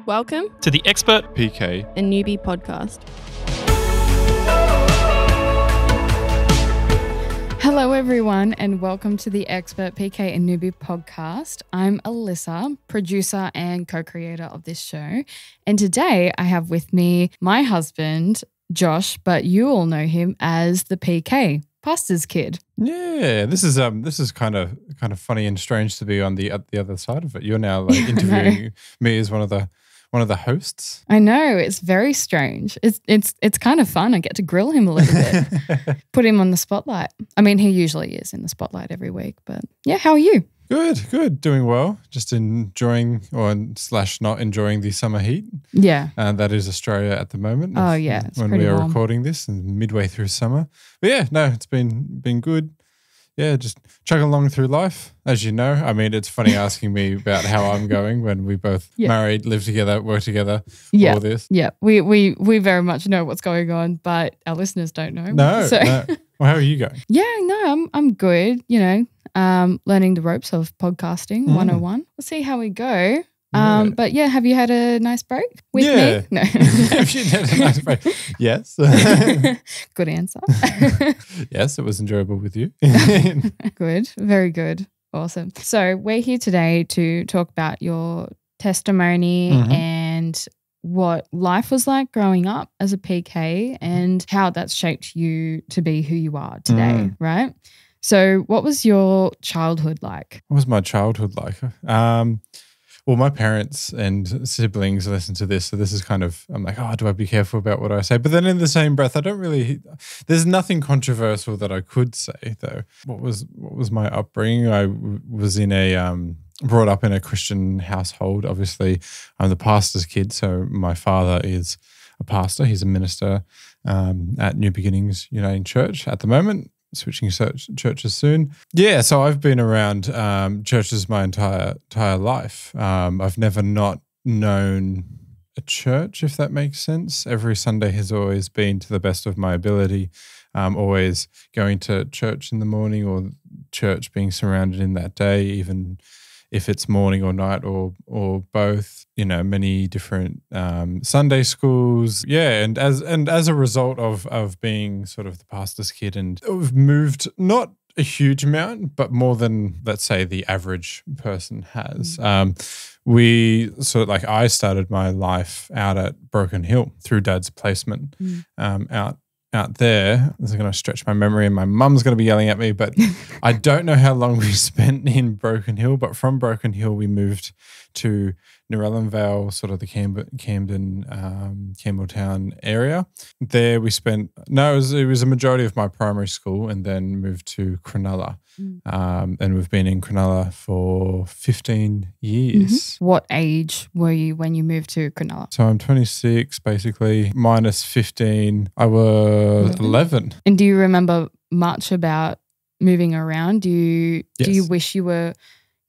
Welcome to the Expert PK and Newbie podcast. Hello everyone and welcome to the Expert PK and Newbie podcast. I'm Alyssa, producer and co-creator of this show. And today I have with me my husband, Josh, but you all know him as the PK, pastor's kid. Yeah, this is kind of funny and strange to be on the other side of it. You're now like interviewing me as one of the hosts. I know, it's very strange. It's kind of fun. I get to grill him a little bit, put him on the spotlight. I mean, he usually is in the spotlight every week, but yeah, how are you? Good, doing well. Just enjoying not enjoying the summer heat. Yeah, that is Australia at the moment. Oh yeah, it's when pretty we are warm. recording this and midway through summer. But yeah, no, it's been good. Yeah, just chugging along through life, as you know. I mean, it's funny asking me about how I'm going when we both married, live together, work together, all this. Yeah, we very much know what's going on, but our listeners don't know. No. Well, how are you going? Yeah, no, I'm good. You know, learning the ropes of podcasting 101. We'll see how we go. But yeah, have you had a nice break with me? No. Have you had a nice break? Yes. Good answer. Yes, it was enjoyable with you. Good. Very good. Awesome. So we're here today to talk about your testimony and what life was like growing up as a PK and how that's shaped you to be who you are today, right? So what was your childhood like? What was my childhood like? Well, my parents and siblings listen to this, so this is kind of, I'm like, oh, do I be careful about what I say? But then in the same breath, there's nothing controversial that I could say, though. What was my upbringing? I was brought up in a Christian household. Obviously, I'm the pastor's kid, so my father is a pastor. He's a minister at New Beginnings Uniting Church at the moment. Switching churches soon. Yeah, so I've been around churches my entire life. I've never not known a church, if that makes sense. Every Sunday has always been to the best of my ability. Always going to church in the morning or church being surrounded in that day, even if it's morning or night or both. You know, many different Sunday schools. Yeah, and as a result of being sort of the pastor's kid, and we've moved not a huge amount, but more than, let's say, the average person has. I started my life out at Broken Hill through Dad's placement out there. This is going to stretch my memory and my mum's going to be yelling at me, but I don't know how long we spent in Broken Hill, but from Broken Hill we moved to Narellan Vale, sort of the Camden, Campbelltown area. There we spent, it was a majority of my primary school, and then moved to Cronulla. And we've been in Cronulla for 15 years. What age were you when you moved to Cronulla? So I'm 26, basically, minus 15. I was 11. And do you remember much about moving around? Do you wish you were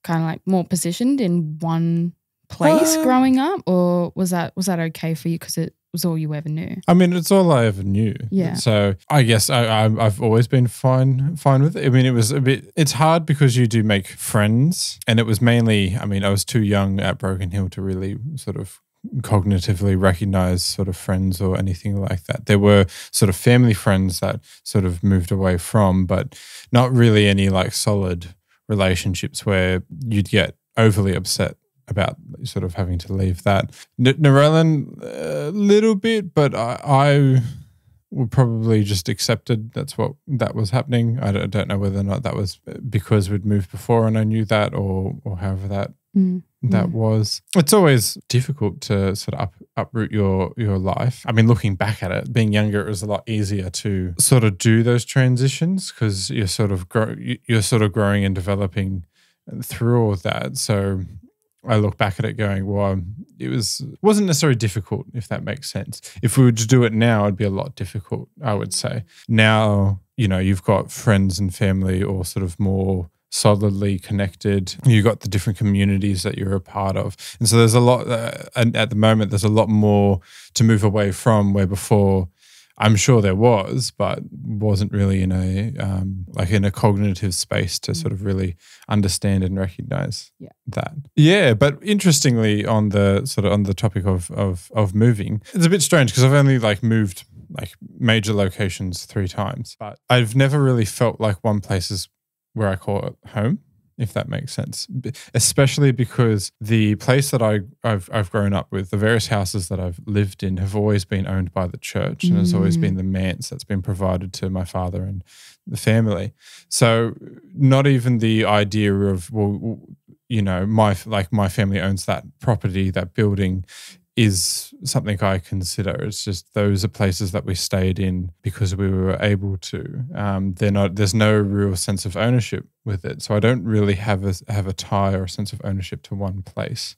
kind of like more positioned in one place growing up, or was that okay for you because it was all you ever knew? I mean, it's all I ever knew. Yeah. So I guess I've always been fine with it. I mean, it's hard because you do make friends, and it was mainly, I mean, I was too young at Broken Hill to really sort of cognitively recognize sort of friends or anything like that. There were sort of family friends that sort of moved away from, but not really any like solid relationships where you'd get overly upset about sort of having to leave that. Narellan, a little bit, but I would probably just accepted that was happening. I don't know whether or not that was because we'd moved before and I knew that, or however that was. It's always difficult to sort of uproot your life. I mean, looking back at it, being younger, it was a lot easier to sort of do those transitions because you're sort of growing and developing through all of that. So I look back at it going, well, wasn't necessarily difficult, if that makes sense. If we were to do it now, it'd be a lot difficult, I would say. Now, you know, you've got friends and family all sort of more solidly connected. You've got the different communities that you're a part of. And so there's a lot, and at the moment, there's a lot more to move away from, where before I'm sure there was, but wasn't really in a cognitive space to sort of really understand and recognize that. Yeah, but interestingly, on the topic of moving, it's a bit strange because I've only moved major locations 3 times, but I've never really felt like one place is where I call it home, if that makes sense. Especially because the place that I've grown up with, the various houses that I've lived in have always been owned by the church, and it's always been the manse that's been provided to my father and the family. So not even the idea of, well, you know, my family owns that property, that building, is something I consider. It's just those are places that we stayed in because we were able to. There's no real sense of ownership with it. So I don't really have a tie or a sense of ownership to one place,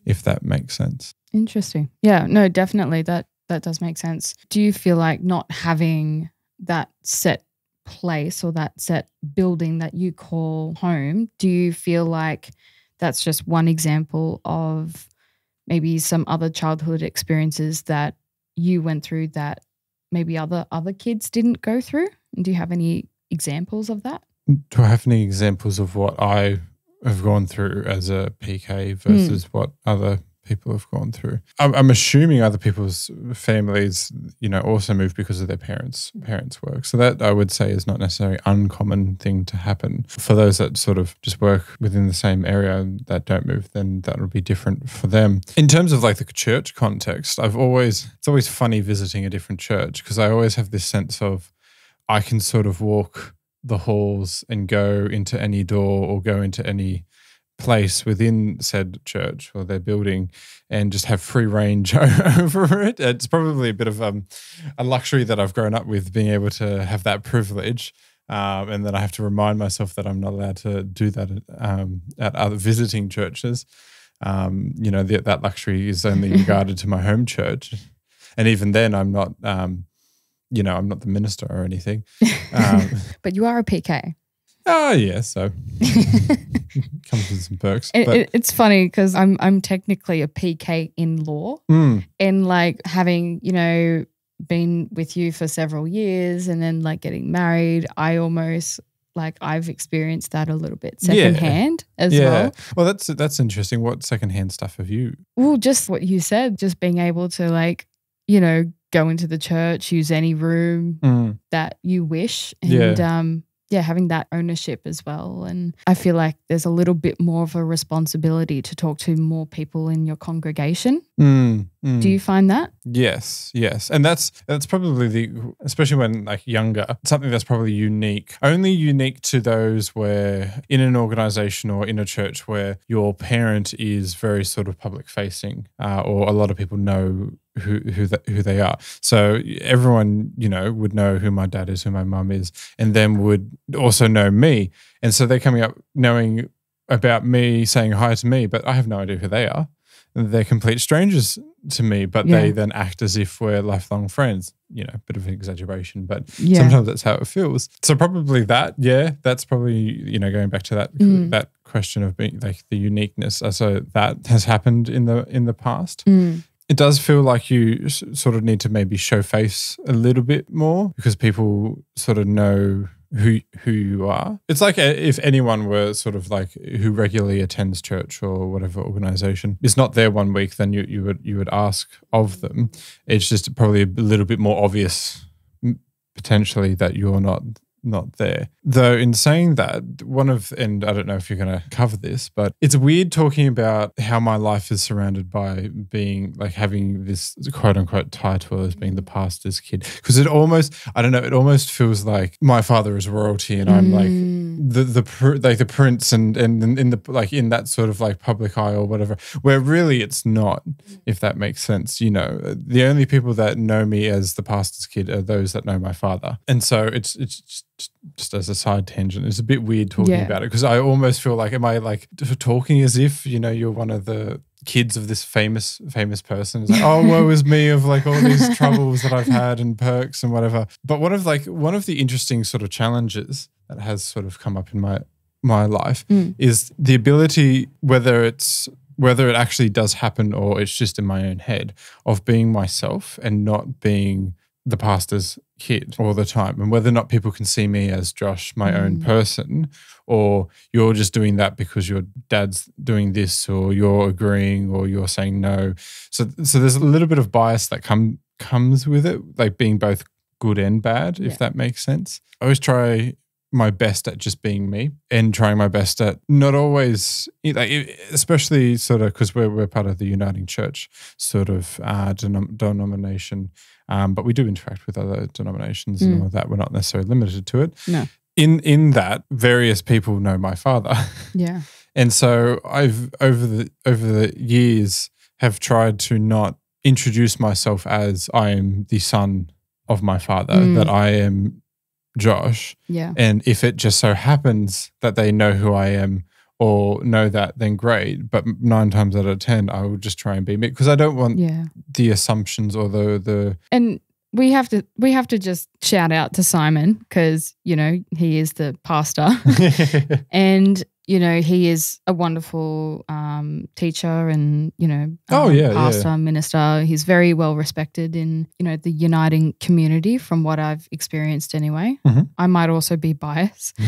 if that makes sense. Interesting. Yeah, no, definitely. That does make sense. Do you feel like not having that set place or that set building that you call home, do you feel like that's just one example of maybe some other childhood experiences that you went through that maybe other kids didn't go through? And do you have any examples of that? Do I have any examples of what I have gone through as a PK versus what other people have gone through? I'm assuming other people's families, you know, also move because of their parents' work. So that I would say is not necessarily an uncommon thing to happen. For those that sort of just work within the same area that don't move, then that would be different for them. In terms of like the church context, it's always funny visiting a different church because I always have this sense of I can sort of walk the halls and go into any door or go into any place within said church or their building and just have free range over it. It's probably a bit of a luxury that I've grown up with, being able to have that privilege, and then I have to remind myself that I'm not allowed to do that at other visiting churches. You know, that luxury is only regarded to my home church, and even then I'm not you know, I'm not the minister or anything. But you are a PK. Oh, yeah, so comes with some perks. It's funny because I'm technically a PK in law, and like having, you know, been with you for several years and then like getting married, I almost like I've experienced that a little bit secondhand as well. Well, that's interesting. What secondhand stuff have you? Well, just what you said, just being able to like, you know, go into the church, use any room that you wish, and having that ownership as well. And I feel like there's a little bit more of a responsibility to talk to more people in your congregation. Do you find that? Yes. And that's probably especially when like younger, something that's probably only unique to those where in an organization or in a church where your parent is very sort of public facing, or a lot of people know who they are. So everyone, you know, would know who my dad is, who my mum is, and then would also know me. And so they're coming up knowing about me, saying hi to me, but I have no idea who they are. They're complete strangers to me, but they then act as if we're lifelong friends. You know, bit of an exaggeration, but sometimes that's how it feels. So probably that's probably, you know, going back to that question of being like the uniqueness. So that has happened in the past. It does feel like you sort of need to maybe show face a little bit more because people sort of know who you are. It's like if anyone were sort of like who regularly attends church or whatever organization is not there one week, then you would ask of them. It's just probably a little bit more obvious potentially that you're not there. Though in saying that, and I don't know if you're going to cover this, but it's weird talking about how my life is surrounded by being like having this quote unquote title as being the pastor's kid. Because it almost feels like my father is royalty and I'm like the prince and in the like in that sort of like public eye or whatever, where really it's not, if that makes sense. You know, the only people that know me as the pastor's kid are those that know my father. And so it's just as a side tangent, it's a bit weird talking about it because I almost feel like, am I like talking as if, you know, you're one of the kids of this famous person? It's like, oh, woe is me of like all these troubles that I've had and perks and whatever. But one of the interesting sort of challenges that has sort of come up in my life is the ability, whether it actually does happen or it's just in my own head, of being myself and not being the pastor's kid all the time, and whether or not people can see me as Josh, my own person, or you're just doing that because your dad's doing this, or you're agreeing, or you're saying no. So there's a little bit of bias that comes with it, like being both good and bad, if that makes sense. I always try my best at just being me, and trying my best at not always, like, especially sort of because we're part of the Uniting Church sort of denomination, but we do interact with other denominations and all of that. We're not necessarily limited to it. No. In that, various people know my father. Yeah. And so I've over the years have tried to not introduce myself as I am the son of my father, that I am Josh. Yeah. And if it just so happens that they know who I am or know that, then great. But 9 times out of 10, I will just try and be me, because I don't want the assumptions or the. And we have to just shout out to Simon, because, you know, he is the pastor and, you know, he is a wonderful teacher and, you know, pastor, minister. He's very well respected in, you know, the Uniting community from what I've experienced anyway. I might also be biased.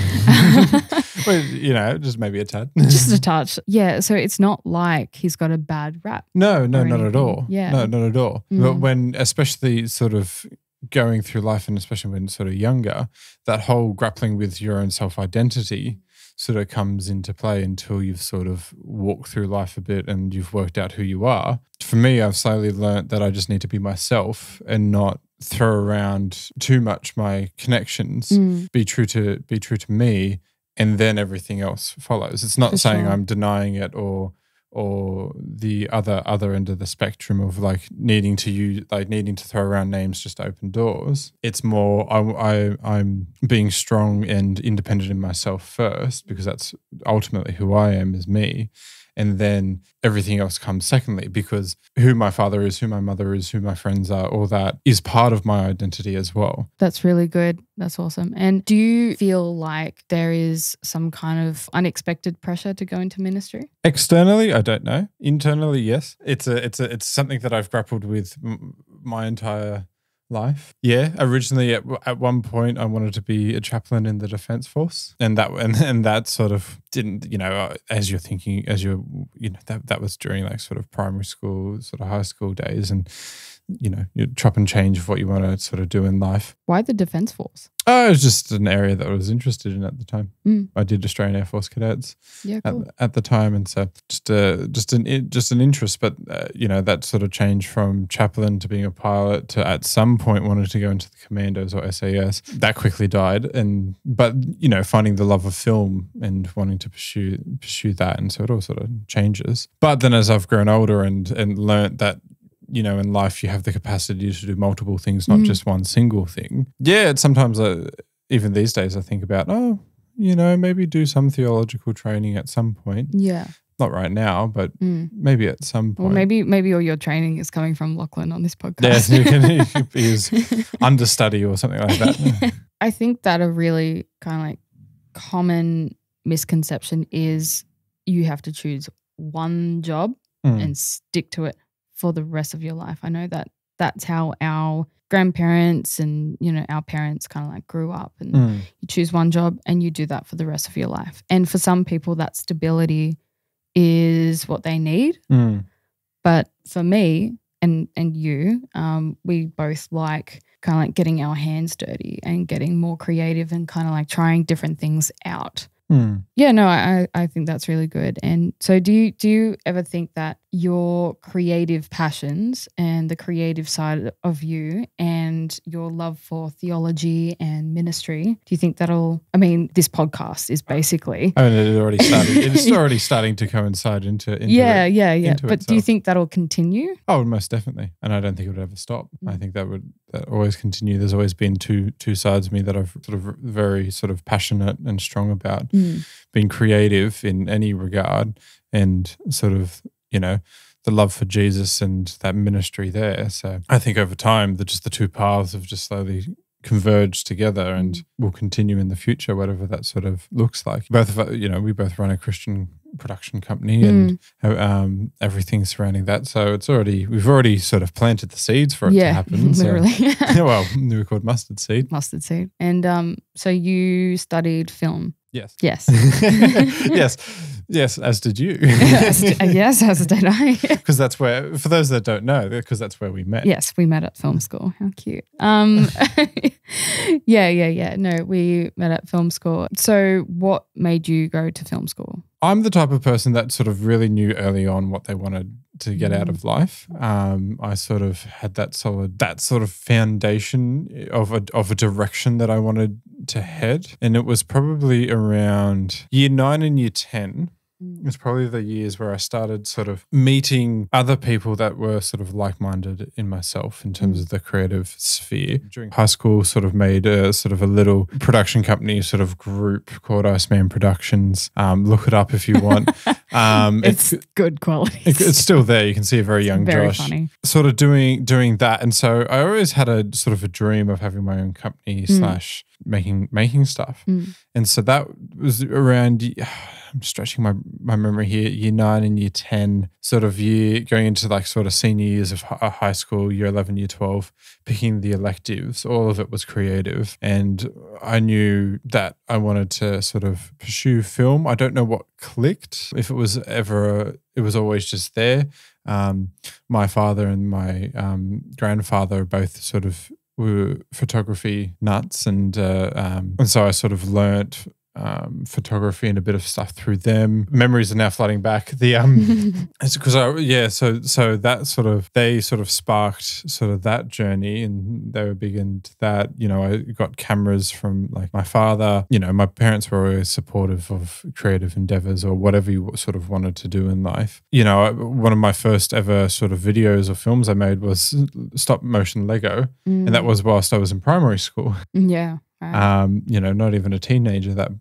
Well, you know, just maybe a tad. Just a touch. Yeah, so it's not like he's got a bad rap. No, not at all. Yeah. No, not at all. But when, especially sort of going through life, and especially when sort of younger, that whole grappling with your own self-identity sort of comes into play until you've sort of walked through life a bit and you've worked out who you are. For me, I've slowly learnt that I just need to be myself and not throw around too much my connections, be true to me, and then everything else follows. It's not saying I'm denying it or the other end of the spectrum of like needing to throw around names just to open doors. It's more I'm being strong and independent in myself first, because that's ultimately who I am, is me. And then everything else comes secondly, because who my father is, who my mother is, who my friends are, all that is part of my identity as well. That's really good. That's awesome. And do you feel like there is some kind of unexpected pressure to go into ministry? Externally, I don't know. Internally, yes. It's something that I've grappled with my entire life. Yeah, originally at one point I wanted to be a chaplain in the Defence Force, and that sort of didn't, you know, as you're thinking, you know, that was during like sort of primary school, sort of high school days, and you know, you chop and change of what you want to sort of do in life. Why the Defence Force? Oh, it was just an area that I was interested in at the time. I did Australian Air Force cadets at the time, and so just an interest. But you know, that sort of changed from chaplain to being a pilot to at some point wanted to go into the commandos or SAS. That quickly died, but you know, finding the love of film and wanting to pursue that, and so it all sort of changes. But then as I've grown older and learnt that, you know, in life you have the capacity to do multiple things, not just one single thing. Yeah, it's sometimes even these days I think about, you know, maybe do some theological training at some point. Yeah. Not right now, but maybe at some point. Well, maybe all your training is coming from Lachlan on this podcast. Yeah, he could be his understudy or something like that. I think that a really kind of like common misconception is you have to choose one job and stick to it for the rest of your life. I know that that's how our grandparents and, you know, our parents kind of like grew up, and you choose one job and you do that for the rest of your life. And for some people that stability is what they need. But for me and you, we both like kind of like getting our hands dirty and getting more creative and kind of like trying different things out. Yeah, no, I think that's really good. And so do you ever think that your creative passions and the creative side of you and your love for theology and ministry, do you think that'll, I mean, this podcast is basically. I mean, it's already starting to coincide into Yeah. But do you think that'll continue? Oh, most definitely. And I don't think it would ever stop. I think that always continue. There's always been two sides of me that I've sort of very sort of passionate and strong about. Being creative in any regard, and sort of, you know, the love for Jesus and that ministry there. So I think over time the two paths have just slowly converged together and will continue in the future, whatever that sort of looks like. We both run a Christian production company and everything surrounding that. So we've already sort of planted the seeds for it to happen. Literally. So, well, we called mustard seed. Mustard seed. And so you studied film. Yes. Yes, as did you. Yes, as did I. Because that's where, for those that don't know, because that's where we met. Yes, we met at film school. How cute. Yeah. No, we met at film school. So what made you go to film school? I'm the type of person that sort of really knew early on what they wanted to get out of life. I sort of had that sort of foundation of a direction that I wanted to head. And it was probably around year 9 and year 10. It's probably the years where I started sort of meeting other people that were sort of like-minded in myself in terms of the creative sphere. During high school, sort of made a sort of a little production company sort of group called Iceman Productions. Look it up if you want. It's good quality. It's still there. You can see a very young very Josh funny. sort of doing that. And so I always had a sort of a dream of having my own company / making stuff. And so that was around, I'm stretching my memory here, year 9 and year 10, sort of year going into like sort of senior years of high school, year 11, year 12, picking the electives. All of it was creative. And I knew that I wanted to sort of pursue film. I don't know what clicked. If it was ever, it was always just there. My father and my grandfather both sort of were photography nuts, and so I sort of learnt photography and a bit of stuff through them. Memories are now flooding back. It's because so that sort of, they sort of sparked sort of that journey, and they were big into that. You know, I got cameras from like my father. You know, my parents were always supportive of creative endeavors or whatever you sort of wanted to do in life. You know, one of my first ever sort of videos or films I made was stop motion Lego, and that was whilst I was in primary school. Yeah. You know, not even a teenager that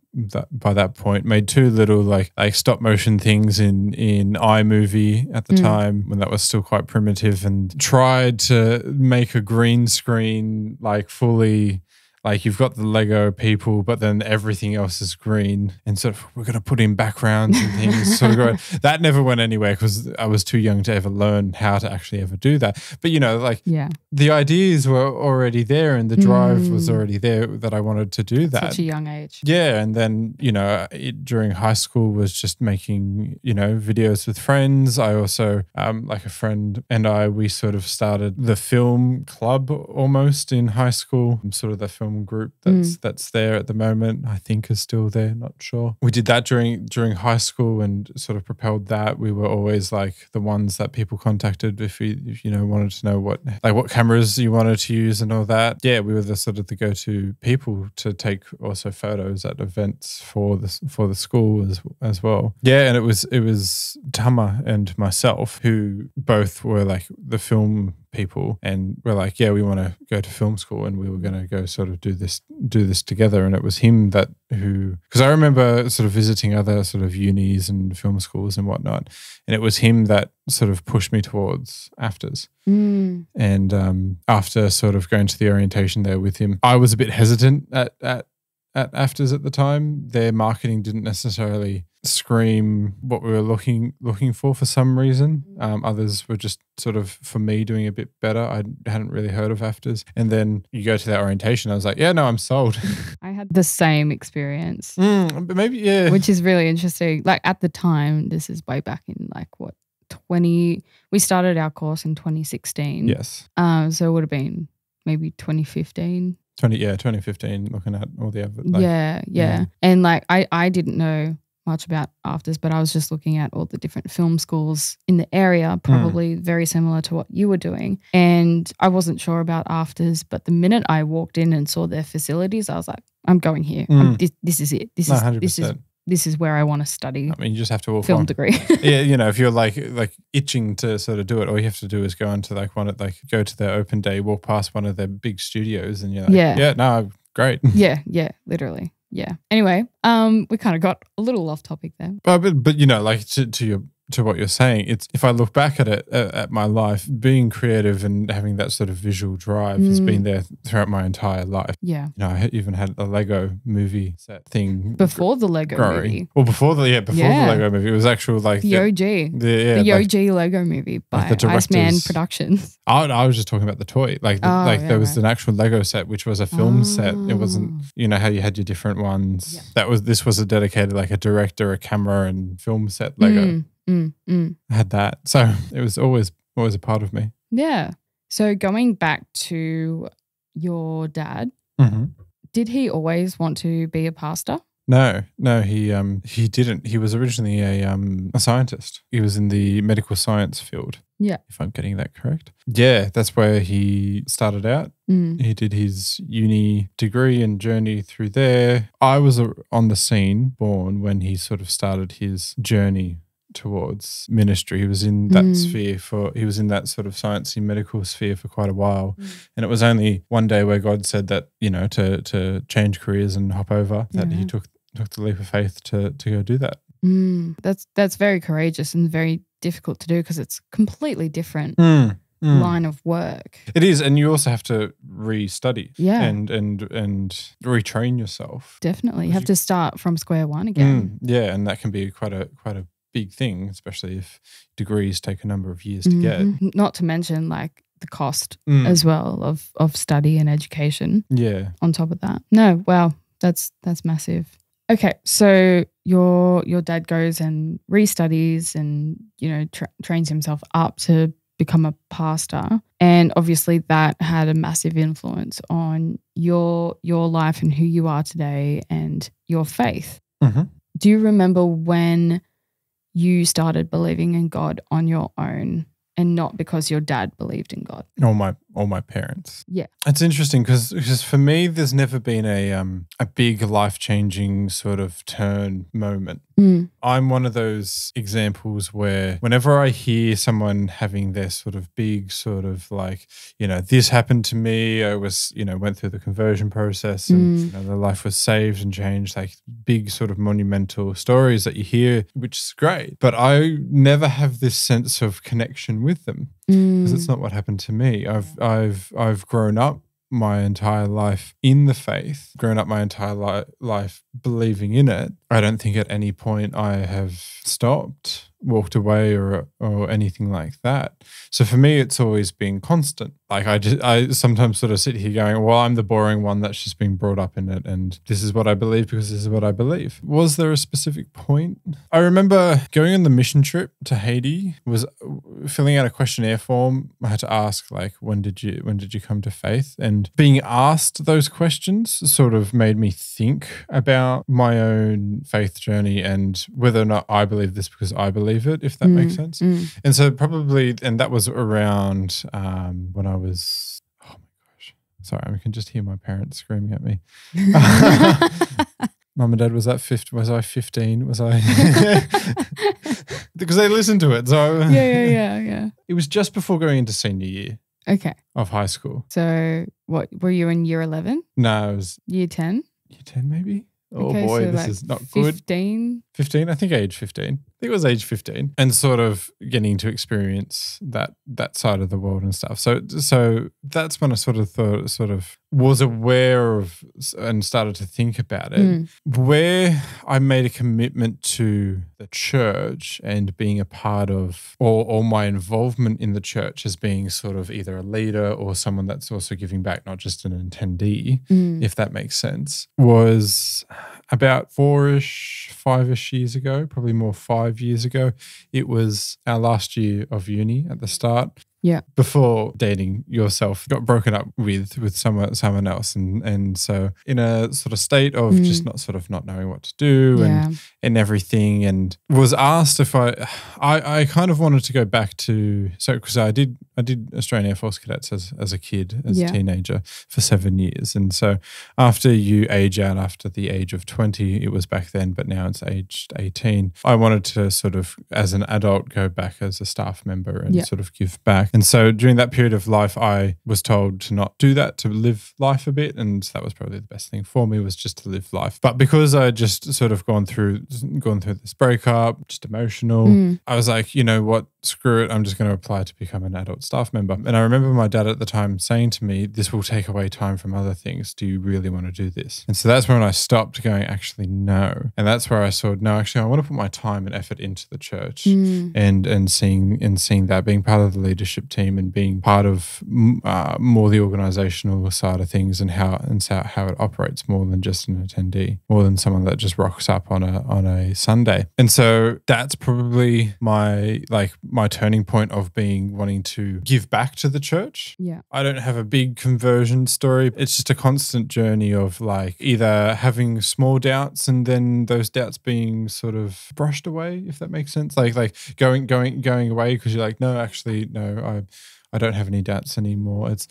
by that point, made 2 little like stop motion things in iMovie at the time when that was still quite primitive, and tried to make a green screen like fully. Like you've got the Lego people, but then everything else is green, and sort of we're going to put in backgrounds and things. Sort of going. That never went anywhere because I was too young to ever learn how to actually ever do that. But you know, like the ideas were already there, and the drive was already there that I wanted to do that. Such a young age. Yeah, and then you know, during high school was just making videos with friends. I also like a friend and we sort of started the film club almost in high school. Sort of the film group that's there at the moment, I think is still there, not sure. We did that during high school and sort of propelled that. We were always like the ones that people contacted if you wanted to know what cameras you wanted to use and all that. Yeah, we were the sort of the go-to people to take also photos at events for the school as well. Yeah, and it was Tama and myself who both were like the film people, and we're like, yeah, we want to go to film school, and we were going to go sort of do this together. And it was him because I remember sort of visiting other sort of unis and film schools and whatnot, and it was him that sort of pushed me towards AFTRS. And after sort of going to the orientation there with him, I was a bit hesitant at AFTRS at the time. Their marketing didn't necessarily scream what we were looking for some reason. Others were just sort of, for me, doing a bit better. I hadn't really heard of AFTRS. And then you go to that orientation, I was like, yeah, no, I'm sold. I had the same experience. But maybe, yeah. Which is really interesting. Like at the time, this is way back in like what, we started our course in 2016. Yes. So it would have been maybe 2015. 2015, looking at all the other. Yeah. And like I didn't know much about AFTRS, but I was just looking at all the different film schools in the area, probably very similar to what you were doing. And I wasn't sure about AFTRS, but the minute I walked in and saw their facilities, I was like, I'm going here. This is it. This is where I want to study. I mean, you just have to walk film degree. Yeah, if you're like itching to sort of do it, all you have to do is go into go to their open day, walk past one of their big studios, and you're like, great. Yeah, literally. Yeah. Anyway, we kind of got a little off topic there. But like to to what you're saying, it's if I look back at it, at my life, being creative and having that sort of visual drive has been there throughout my entire life. Yeah. You know, I even had a Lego movie set thing. Before the Lego movie. Well, before the Lego movie. It was actual like the OG. The OG Lego movie by Iceman Productions. I was just talking about the toy. There was an actual Lego set, which was a film set. It wasn't, you know, how you had your different ones. Yeah. This was a dedicated, like a director, a camera and film set Lego. I had that. So it was always a part of me. Yeah. So going back to your dad, did he always want to be a pastor? No, he didn't. He was originally a scientist. He was in the medical science field. Yeah. If I'm getting that correct. Yeah, that's where he started out. He did his uni degree and journey through there. I was on the scene, born when he sort of started his journey towards ministry. He was in that sphere he was in that sort of sciencey medical sphere for quite a while. And it was only one day where God said that, you know, to change careers and hop over, that he took the leap of faith to go do that. That's very courageous and very difficult to do because it's completely different line of work. It is, and you also have to restudy and retrain yourself. Definitely. You have to start from square one again. Yeah, and that can be quite a big thing, especially if degrees take a number of years to get. Not to mention like the cost as well of study and education. Yeah. On top of that. No, wow, that's massive. Okay, so your dad goes and restudies and, you know, trains himself up to become a pastor, and obviously that had a massive influence on your life and who you are today and your faith. Do you remember when you started believing in God on your own and not because your dad believed in God? All my parents. Yeah. It's interesting because for me, there's never been a big life-changing sort of turn moment. I'm one of those examples where whenever I hear someone having their sort of big sort of like, you know, this happened to me, I was, you know, went through the conversion process and you know, their life was saved and changed, like big sort of monumental stories that you hear, which is great. But I never have this sense of connection with them because it's not what happened to me. I've grown up my entire life in the faith, grown up my entire life believing in it. I don't think at any point I have stopped, walked away or anything like that. So for me, it's always been constant. Like I sometimes sort of sit here going, well, I'm the boring one that's just been brought up in it and this is what I believe because this is what I believe. Was there a specific point? I remember going on the mission trip to Haiti, was filling out a questionnaire form. I had to ask like, when did you come to faith? And being asked those questions sort of made me think about my own faith journey and whether or not I believe this because I believe it, if that makes sense. And so and that was around when I was, oh my gosh, sorry, I can just hear my parents screaming at me. Mum and Dad, was I 15? Was I? Because they listened to it. So Yeah. It was just before going into senior year. Okay. Of high school. So what, were you in year 11? No, it was year 10? Year 10 maybe? Oh okay, boy, so this like is not good. 15? 15, I think age 15. I think it was age 15 and sort of getting to experience that side of the world and stuff. So that's when I sort of was aware of and started to think about it. Where I made a commitment to the church and being a part of or my involvement in the church as being sort of either a leader or someone that's also giving back, not just an attendee, if that makes sense, was about 5-ish years ago, probably more 5 years ago. It was our last year of uni at the start. Yeah. Before dating yourself, got broken up with someone else. And so in a sort of state of just not knowing what to do and everything, and was asked if I kind of wanted to go back to, so because I did Australian Air Force Cadets as a kid, as a teenager for 7 years. And so after you age out, after the age of 20, it was back then, but now it's aged 18. I wanted to sort of, as an adult, go back as a staff member and sort of give back. back. And so during that period of life, I was told to not do that, to live life a bit. And that was probably the best thing for me, was just to live life. But because I just sort of gone through this breakup, just emotional, I was like, you know what, screw it. I'm just going to apply to become an adult staff member. And I remember my dad at the time saying to me, this will take away time from other things. Do you really want to do this? And so that's when I stopped going, actually, no. And that's where I saw, no, actually, I want to put my time and effort into the church and seeing that, being part of the leadership team and being part of more the organizational side of things and how it operates, more than just an attendee, more than someone that just rocks up on a Sunday. And so that's probably my turning point of wanting to give back to the church. Yeah. I don't have a big conversion story. It's just a constant journey of like either having small doubts and then those doubts being sort of brushed away, if that makes sense. Like going away because you're like, no, actually, no, I don't have any doubts anymore. It's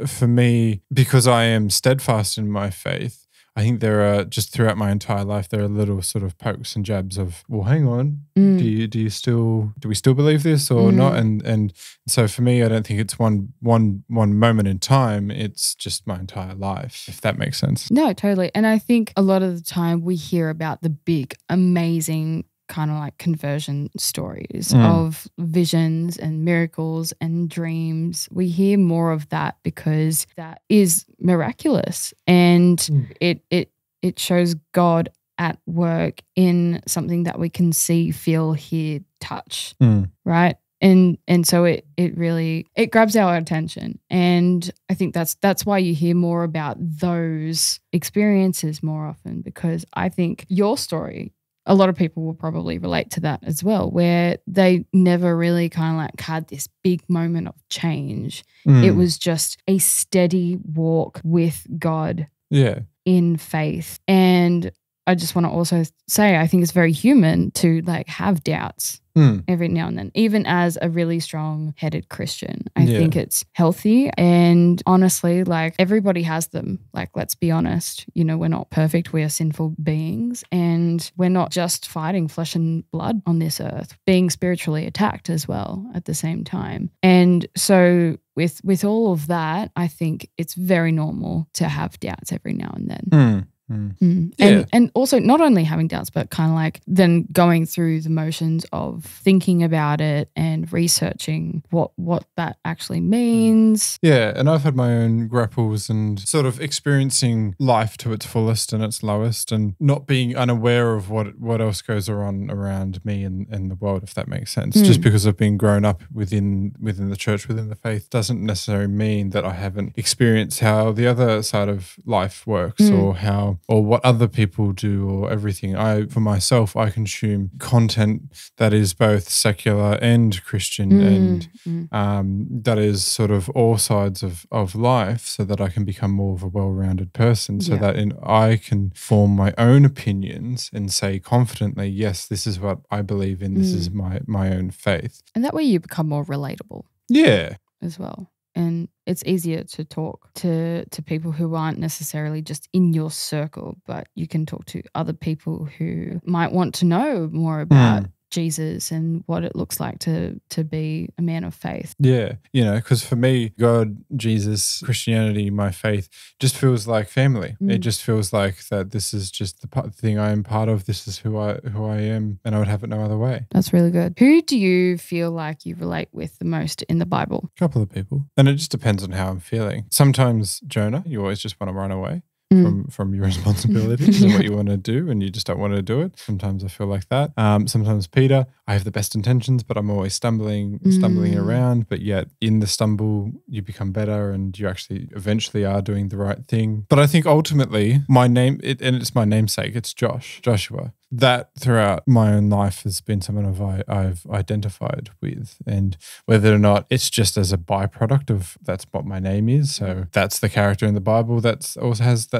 for me, because I am steadfast in my faith. I think there are, just throughout my entire life, there are little sort of pokes and jabs of, well, hang on, do we still believe this or not? And so for me, I don't think it's one moment in time. It's just my entire life, if that makes sense. No, totally. And I think a lot of the time we hear about the big, amazing kind of like conversion stories of visions and miracles and dreams. We hear more of that because that is miraculous, and it shows God at work in something that we can see, feel, hear, touch, right? And so it really grabs our attention. And I think that's why you hear more about those experiences more often, because I think your story, a lot of people will probably relate to that as well, where they never really kind of like had this big moment of change. It was just a steady walk with God in faith. And I just want to also say, I think it's very human to like have doubts every now and then, even as a really strong-headed Christian. I think it's healthy, and honestly, like everybody has them. Like, let's be honest, you know, we're not perfect. We are sinful beings, and we're not just fighting flesh and blood on this earth, being spiritually attacked as well at the same time. And so with all of that, I think it's very normal to have doubts every now and then. Yeah. And also not only having doubts, but kind of like then going through the motions of thinking about it and researching what that actually means. Yeah, and I've had my own grapples and sort of experiencing life to its fullest and its lowest, and not being unaware of what else goes on around me and the world, if that makes sense. Just because I've been grown up within the church, within the faith, doesn't necessarily mean that I haven't experienced how the other side of life works or what other people do or everything. For myself, I consume content that is both secular and Christian and that is sort of all sides of life, so that I can become more of a well-rounded person, so that I can form my own opinions and say confidently, yes, this is what I believe in, this is my own faith. And that way you become more relatable. Yeah. As well. And it's easier to talk to people who aren't necessarily just in your circle, but you can talk to other people who might want to know more about Jesus and what it looks like to be a man of faith. Yeah, you know, because for me, God, Jesus, Christianity, my faith just feels like family. It just feels like that this is just the thing I am part of. This is who I am, and I would have it no other way. That's really good. Who do you feel like you relate with the most in the Bible? A couple of people. And it just depends on how I'm feeling. Sometimes Jonah, you always just want to run away from your responsibilities and what you want to do, and you just don't want to do it. Sometimes I feel like that. Sometimes Peter, I have the best intentions, but I'm always stumbling around. But yet in the stumble, you become better and you actually eventually are doing the right thing. But I think ultimately my name, and it's my namesake, it's Joshua. That throughout my own life has been someone I've identified with, and whether or not it's just as a byproduct of that's what my name is. So that's the character in the Bible that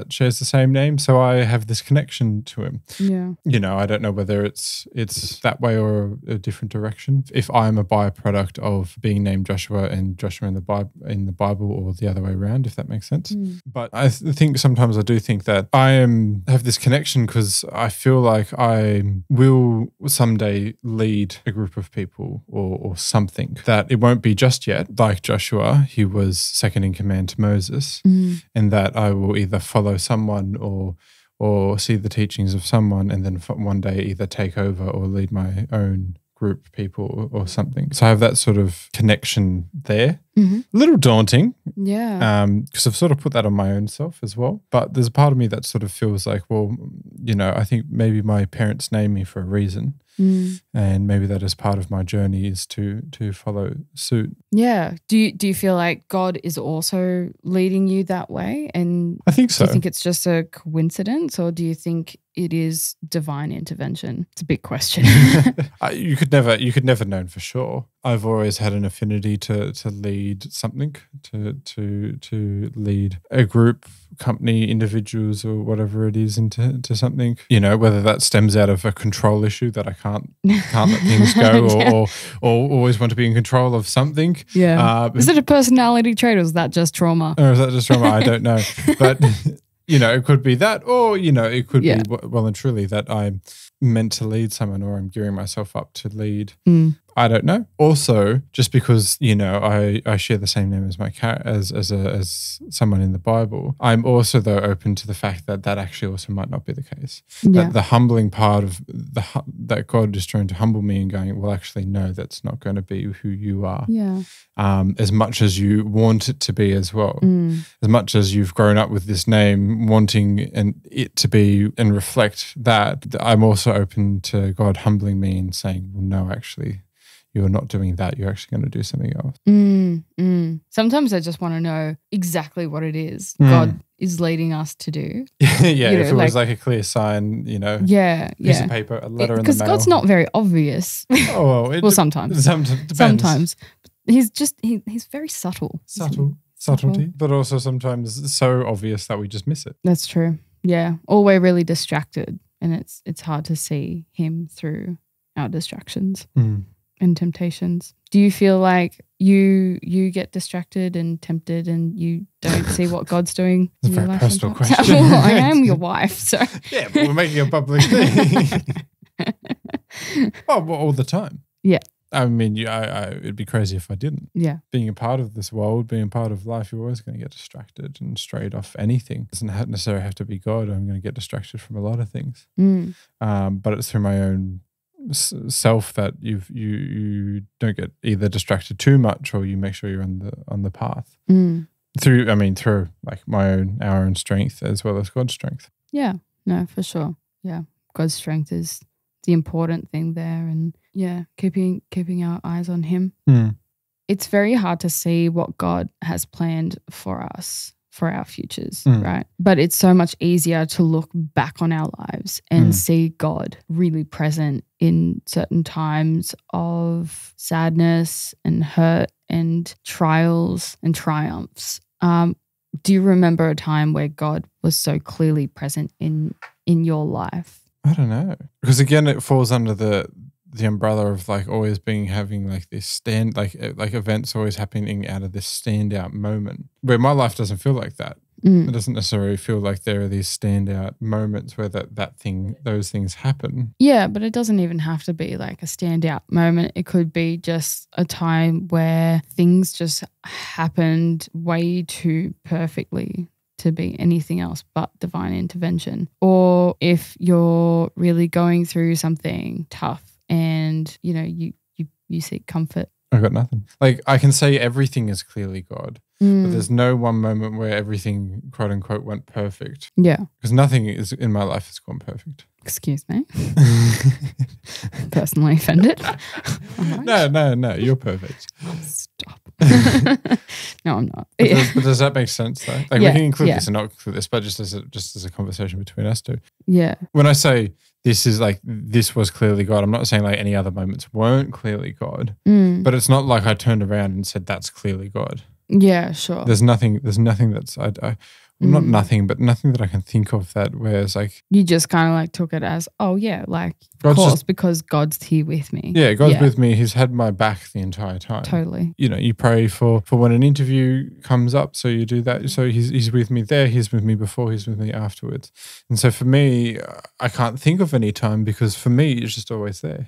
shares the same name. So I have this connection to him. Yeah. You know, I don't know whether it's that way or a different direction. If I'm a byproduct of being named Joshua and Joshua in the Bible, or the other way around, if that makes sense. But I think sometimes I do think that I have this connection because I feel like I will someday lead a group of people or something, that it won't be just yet like Joshua, he was second in command to Moses, and that I will either follow someone or see the teachings of someone and then one day either take over or lead my own group of people or something. So I have that sort of connection there. A little daunting. Yeah. Because I've sort of put that on my own self as well. But there's a part of me that sort of feels like, well, you know, I think maybe my parents named me for a reason. And maybe that is part of my journey, is to follow suit. Yeah. Do you feel like God is also leading you that way? And I think so. Do you think it's just a coincidence, or do you think it is divine intervention? It's a big question. You could never know for sure. I've always had an affinity to lead something, to lead a group, company, individuals, or whatever it is into something. You know, whether that stems out of a control issue that I can't let things go, or always want to be in control of something. Yeah. Is it a personality trait, or is that just trauma? Or is that just trauma? I don't know, but. You know, it could be that, or, you know, it could be well and truly that I'm meant to lead someone, or I'm gearing myself up to lead. I don't know. Also, just because, you know, I share the same name as my as someone in the Bible, I'm also though open to the fact that that actually also might not be the case. Yeah. That the humbling part of that God is trying to humble me and going, well, actually, no, that's not going to be who you are. Yeah. As much as you want it to be as well. As much as you've grown up with this name, wanting it to be and reflect that, I'm also open to God humbling me and saying, well, no, actually, you're not doing that. You're actually going to do something else. Sometimes I just want to know exactly what it is God is leading us to do. Yeah, if it was like a clear sign, you know, piece of paper, a letter in the mail. Because God's not very obvious. Oh, well, sometimes. Depends. Sometimes. He's very subtle. Subtlety, but also sometimes so obvious that we just miss it. That's true. Yeah. Or we're really distracted, and it's hard to see him through our distractions. And temptations. Do you feel like you get distracted and tempted and you don't see what God's doing? It's a very personal question. Well, I am your wife, so. Yeah, but we're making a public thing. Well, all the time. Yeah. I mean, it'd be crazy if I didn't. Yeah. Being a part of this world, being a part of life, you're always going to get distracted and strayed off anything. It doesn't necessarily have to be God. I'm going to get distracted from a lot of things. But it's through my own self that you don't get either distracted too much, or you make sure you're on the path through like our own strength as well as God's strength. Yeah, no, for sure. Yeah, God's strength is the important thing there, and keeping our eyes on him. It's very hard to see what God has planned for us, for our futures, right? But it's so much easier to look back on our lives and see God really present in certain times of sadness and hurt and trials and triumphs. Do you remember a time where God was so clearly present in your life? I don't know. Because again, it falls under the umbrella of like always having like this like events always happening out of this standout moment, where my life doesn't feel like that. It doesn't necessarily feel like there are these standout moments where those things happen. Yeah, but it doesn't even have to be like a standout moment. It could be just a time where things just happened way too perfectly to be anything else but divine intervention. Or if you're really going through something tough and, you know, you seek comfort. I've got nothing. Like, I can say everything is clearly God, but there's no one moment where everything, quote unquote, went perfect. Yeah. Because nothing is in my life has gone perfect. Excuse me. Personally offended. Right. No, you're perfect. Oh, stop. No, I'm not. But does that make sense though? Like, we can include this and not include this, but just as a conversation between us two. Yeah. When I say this was clearly God, I'm not saying like any other moments weren't clearly God, but it's not like I turned around and said that's clearly God. Yeah, sure. There's nothing that's Well, not nothing, but nothing that I can think of that where it's like. You just kind of like took it as, oh yeah, like of course, because God's here with me. Yeah, God's with me. He's had my back the entire time. Totally. You know, you pray for when an interview comes up, so you do that. So he's with me there, he's with me before, he's with me afterwards. And so for me, I can't think of any time because for me, it's just always there.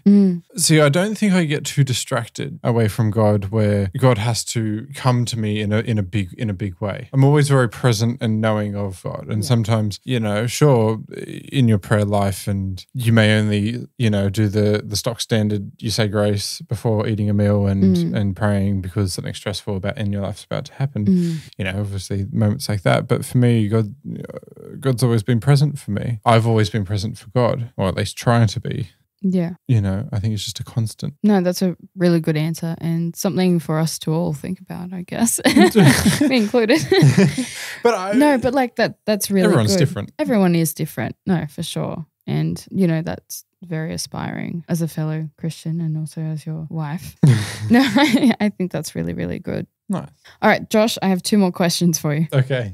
See, I don't think I get too distracted away from God where God has to come to me in a big way. I'm always very present and knowing of God. And sometimes, you know, sure, in your prayer life, and you may only, you know, do the stock standard, you say grace before eating a meal and praying because something stressful in your life is about to happen. You know, obviously moments like that. But for me, God's always been present for me. I've always been present for God, or at least trying to be. Yeah. You know, I think it's just a constant. No, that's a really good answer and something for us to all think about, I guess. Me included. But like that's really everyone's good. Different. Everyone is different. No, for sure. And, you know, that's very aspiring as a fellow Christian and also as your wife. No, I think that's really, really good. Nice. All right, Josh, I have 2 more questions for you. Okay.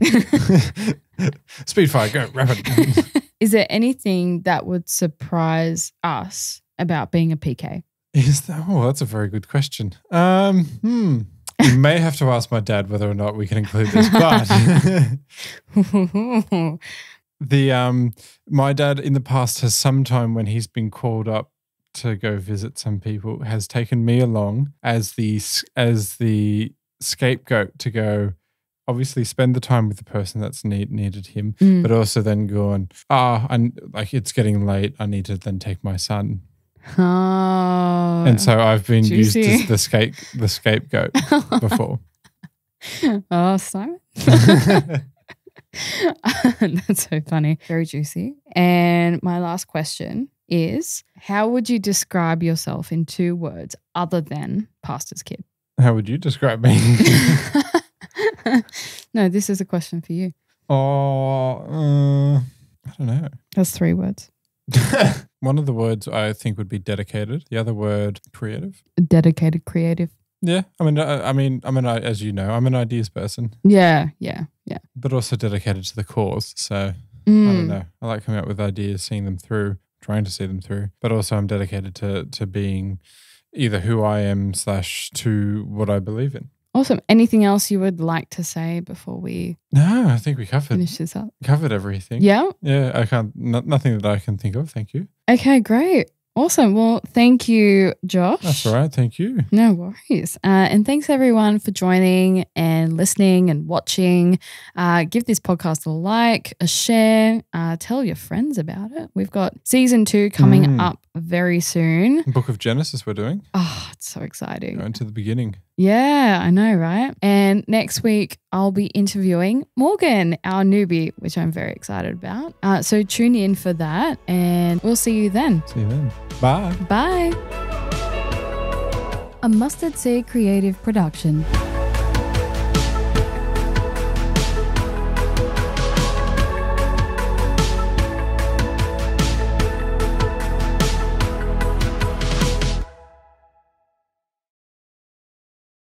Speed fire, go, rapid. Is there anything that would surprise us about being a PK? That's a very good question. You may have to ask my dad whether or not we can include this, but my dad in the past has sometime when he's been called up to go visit some people has taken me along as the scapegoat to go obviously spend the time with the person that's needed him, but also then go on, like it's getting late, I need to then take my son. Oh, and so I've been used as the scapegoat before. Oh, Simon. That's so funny. Very juicy. And my last question is, how would you describe yourself in 2 words other than pastor's kid? How would you describe me? No, this is a question for you. I don't know. That's 3 words. One of the words I think would be dedicated. The other word, creative. Dedicated, creative. Yeah, as you know, I'm an ideas person. Yeah. But also dedicated to the cause. So I don't know. I like coming up with ideas, seeing them through, trying to see them through. But also I'm dedicated to being either who I am / to what I believe in. Awesome. Anything else you would like to say before we? No, I think we finish this up. Covered everything. Yeah. Yeah, I can't. Nothing that I can think of. Thank you. Okay, great. Awesome. Well, thank you, Josh. That's all right. Thank you. No worries. And thanks everyone for joining and listening and watching. Give this podcast a like, a share, tell your friends about it. We've got season 2 coming up very soon. Book of Genesis we're doing. Oh, it's so exciting. Going to the beginning. Yeah, I know, right? And next week, I'll be interviewing Morgan, our newbie, which I'm very excited about. So tune in for that and we'll see you then. See you then. Bye. Bye. A Mustard Seed Creative Production.